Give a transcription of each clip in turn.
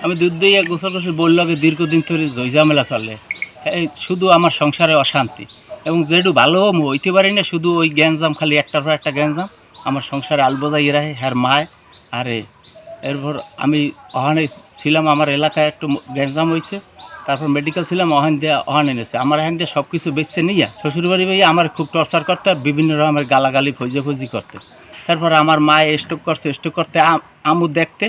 আমি দুধ দিয়ে গোসল করছি বললো দীর্ঘদিন ধরে ঝামেলা চলে, শুধু আমার সংসারে অশান্তি এবং যেটু ভালো হইতে পারি না, শুধু ওই গ্যাঞ্জাম, খালি একটার পর একটা গ্যাঞ্জাম আমার সংসারে আলবোজাই রাখে হ্যার মায়। আরে এরপর আমি ওখানে ছিলাম, আমার এলাকায় একটু গ্যাঞ্জাম হয়েছে, তারপর মেডিকেল ছিলাম, ওখানে এনেছে আমার এখান দিয়ে সব কিছু বেচছে নিয়ে শ্বশুরবাড়ি ভাইয়া আমার খুব টর্চার করতে, বিভিন্ন রকমের গালাগালি ফৌজি করতে। তারপর আমার মায়ে স্ট্রোক করতে আমু দেখতে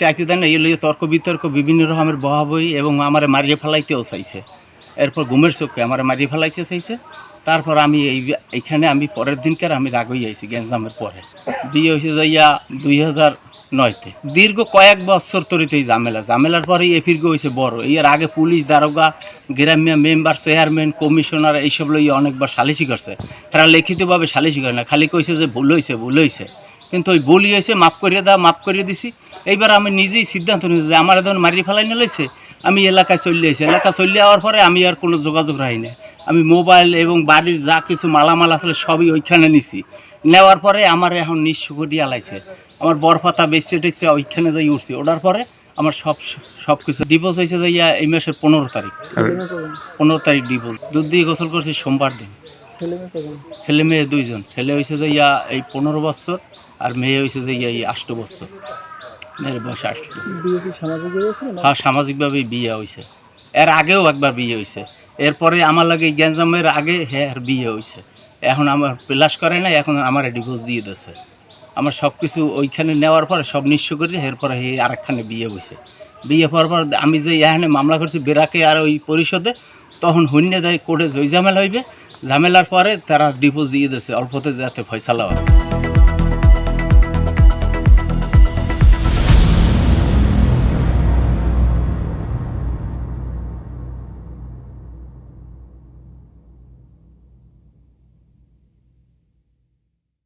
আইতে দেন না, এই তর্ক বিতর্ক বিভিন্ন রকমের বহাবহি এবং আমার মারিয়ে ফেলাইতেও চাইছে। এরপর ঘুমের চোখে আমার মারিয়ে ফেলাইতে চাইছে। তারপর আমি এইখানে আমি পরের দিনকার আমি রাগ হয়ে আইছি গ্যাঞ্জামের পরে। বিয়ে হয়েছে যাইয়া 2009-তে। দীর্ঘ কয়েক বছর তরিতে এই ঝামেলার পরেই এফিরগো হয়েছে বড়। এর আগে পুলিশ, দারোগা, গ্রাম্য মেম্বার, চেয়ারম্যান, কমিশনার এইসব লইয়া অনেকবার সালিশি করছে। তারা লিখিতভাবে সালিশি করে না, খালি কইছে যে ভুল হয়েছে। কিন্তু ওই বলি হয়েছে, মাফ করিয়ে দিছি। এইবার আমি নিজেই সিদ্ধান্ত নিয়েছি যে আমার এখন মারিয়ে ফেলাই নিয়েছে, আমি এলাকায় চলে এসেছি। চলে যাওয়ার পরে আমি আর কোনো যোগাযোগ রাখি না। আমি মোবাইল এবং বাড়ির যা কিছু মালামাল আসলে সবই ওইখানে নিছি। নেওয়ার পরে আমার এখন নিঃস্ব করিয়ে আলাইছে। আমার বরফাতা বেচে টেচে ওইখানে যাই উঠছি। ওঠার পরে আমার সব কিছু ডিভোর্স হয়েছে যাইয়া এই মাসের 15 তারিখ ডিভোর্স। দুধ দিয়ে গোসল করছি সোমবার দিন। ছেলে মেয়ে 2 জন। ছেলে হয়েছে যাইয়া এই 15 বছর আর মেয়ে হয়েছে যাইয়া এই 8 বছর। মেয়ের বয়স 8। হ্যাঁ, সামাজিকভাবেই বিয়ে হয়েছে। এর আগেও একবার বিয়ে হয়েছে। এরপরে আমার লাগে গ্যাঞ্জামের আগে হ্যাঁ বিয়ে হয়েছে। এখন আমার প্লাস করে না, এখন আমার ডিভোর্স দিয়ে দিয়েছে। আমার সব কিছু ওইখানে নেওয়ার পরে সব নিঃস্ব করি। এরপরে আরেকখানে বিয়ে হয়েছে। বিয়ে হওয়ার পর আমি যে এখানে মামলা করছি বেরাকে আর ওই পরিষদে, তখন হইন্য দেয় কোর্টে ঝামেলা হইবে। ঝামেলার পরে তারা ডিভোর্স দিয়ে দিয়েছে, অল্পতে যাতে ফয়সালা হয়।